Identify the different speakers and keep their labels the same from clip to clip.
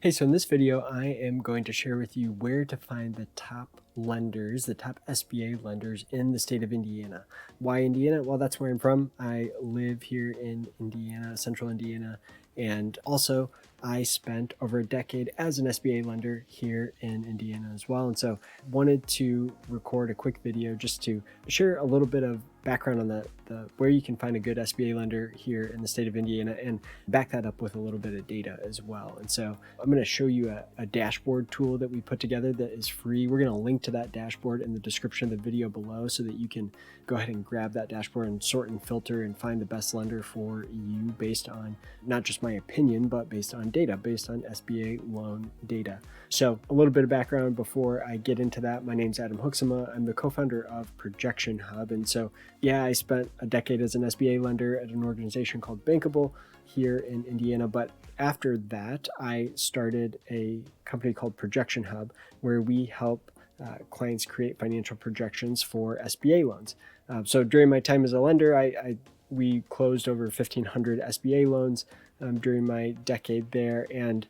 Speaker 1: Hey, so in this video, I am going to share with you where to find the top lenders, the top SBA lenders in the state of Indiana. Why Indiana? Well, that's where I'm from. I live here in Indiana, central Indiana, and also I spent over a decade as an SBA lender here in Indiana as well. And so wanted to record a quick video just to share a little bit of background on the where you can find a good SBA lender here in the state of Indiana and back that up with a little bit of data as well. And so I'm going to show you a dashboard tool that we put together that is free. We're going to link to that dashboard in the description of the video below so that you can go ahead and grab that dashboard and sort and filter and find the best lender for you based on not just my opinion, but based on data, based on SBA loan data. So a little bit of background before I get into that. My name's Adam Huxema. I'm the co-founder of Projection Hub. And so, yeah, I spent a decade as an SBA lender at an organization called Bankable here in Indiana. But after that, I started a company called Projection Hub, where we help clients create financial projections for SBA loans. So during my time as a lender, we closed over 1,500 SBA loans during my decade there. And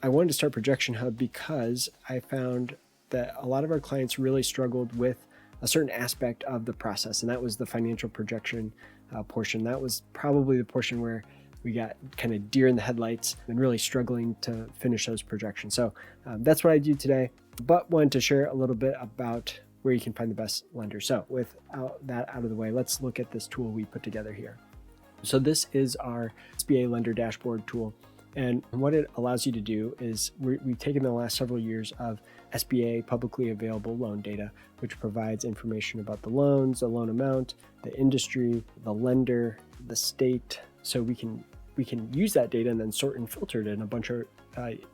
Speaker 1: I wanted to start Projection Hub because I found that a lot of our clients really struggled with a certain aspect of the process, and that was the financial projection portion. That was probably the portion where we got kind of deer in the headlights and really struggling to finish those projections. So that's what I do today, but wanted to share a little bit about where you can find the best lender. So with that out of the way, let's look at this tool we put together here. So this is our SBA Lender Dashboard Tool. And what it allows you to do is we've taken the last several years of SBA publicly available loan data, which provides information about the loans, the loan amount, the industry, the lender, the state. So we can use that data and then sort and filter it in a bunch of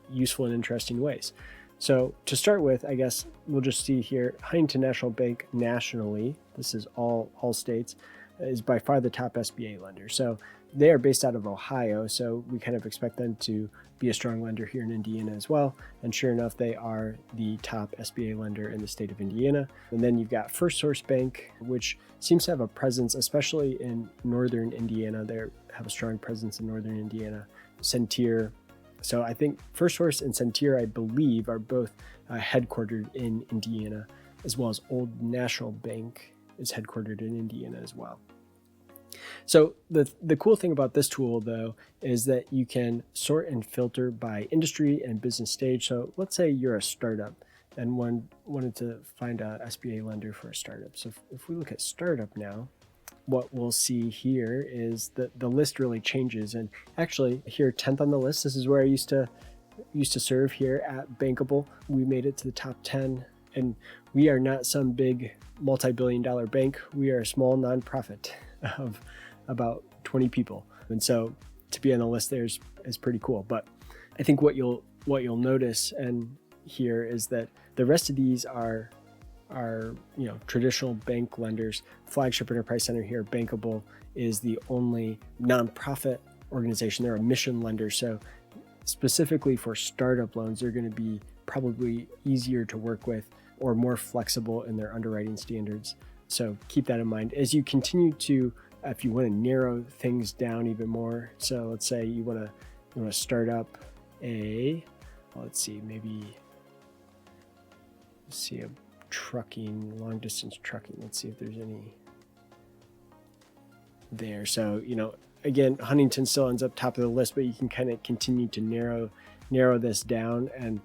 Speaker 1: useful and interesting ways. So to start with, I guess we'll just see here, Huntington National Bank nationally, this is all states, is by far the top SBA lender. So they are based out of Ohio, so we kind of expect them to be a strong lender here in Indiana as well. And sure enough, they are the top SBA lender in the state of Indiana. And then you've got First Source Bank, which seems to have a presence, especially in northern Indiana. They have a strong presence in northern Indiana. Centir. So I think First Source and Centir, I believe, are both headquartered in Indiana, as well as Old National Bank is headquartered in Indiana as well. So the cool thing about this tool, though, is that you can sort and filter by industry and business stage. So let's say you're a startup and wanted to find a SBA lender for a startup. So if we look at startup now, what we'll see here is that the list really changes. And actually here, 10th on the list, this is where I used to serve here at Bankable. We made it to the top 10, and we are not some big multi-billion-dollar bank. We are a small nonprofit of about 20 people. And so to be on the list there is pretty cool. But I think what you'll notice and here is that the rest of these are traditional bank lenders. Flagship Enterprise Center here, Bankable, is the only nonprofit organization. They're a mission lender. So specifically for startup loans, they're going to be probably easier to work with or more flexible in their underwriting standards. So keep that in mind as you continue to, if you want to narrow things down even more. So let's say you want to start up let's see a trucking, long distance trucking. Let's see if there's any there. So, again, Huntington still ends up top of the list, but you can kind of continue to narrow this down and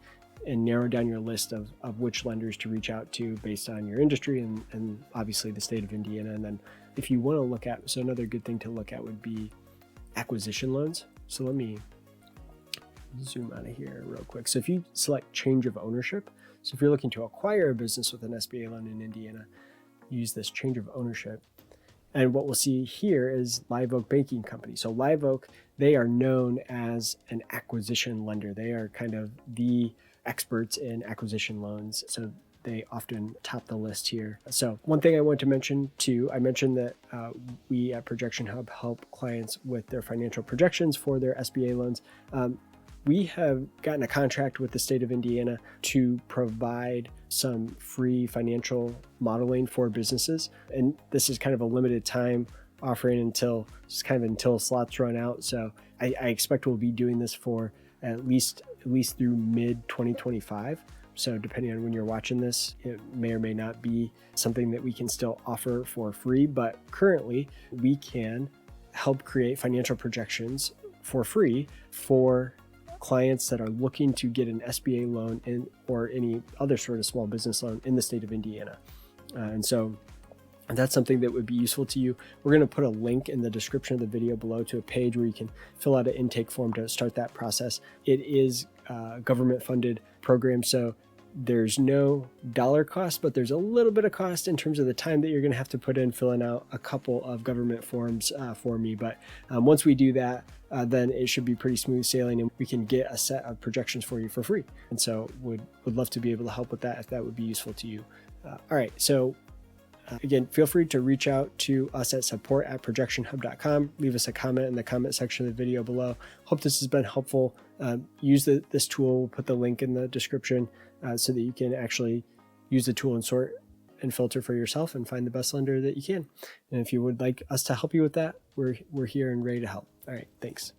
Speaker 1: narrow down your list of which lenders to reach out to based on your industry and obviously the state of Indiana. And then if you want to look at, so another good thing to look at would be acquisition loans. So let me zoom out of here real quick. So if you select change of ownership, so if you're looking to acquire a business with an SBA loan in Indiana, use this change of ownership. And what we'll see here is Live Oak Banking Company. So Live Oak, they are known as an acquisition lender. They are kind of the experts in acquisition loans. So they often top the list here. So one thing I want to mention too, I mentioned that we at Projection Hub help clients with their financial projections for their SBA loans. We have gotten a contract with the state of Indiana to provide some free financial modeling for businesses. And this is kind of a limited time offering until slots run out. So I expect we'll be doing this for at least through mid 2025. So depending on when you're watching this, it may or may not be something that we can still offer for free, but currently we can help create financial projections for free for clients that are looking to get an SBA loan or any other sort of small business loan in the state of Indiana. And so that's something that would be useful to you. We're going to put a link in the description of the video below to a page where you can fill out an intake form to start that process. It is a government funded program, so there's no dollar cost, but there's a little bit of cost in terms of the time that you're going to have to put in filling out a couple of government forms for me. But once we do that, then it should be pretty smooth sailing, and we can get a set of projections for you for free. And so would love to be able to help with that if that would be useful to you. All right, so again, feel free to reach out to us at support@projectionhub.com. Leave us a comment in the comment section of the video below. Hope this has been helpful. Use this tool. We'll put the link in the description so that you can actually use the tool and sort and filter for yourself and find the best lender that you can. And if you would like us to help you with that, we're here and ready to help. All right, thanks.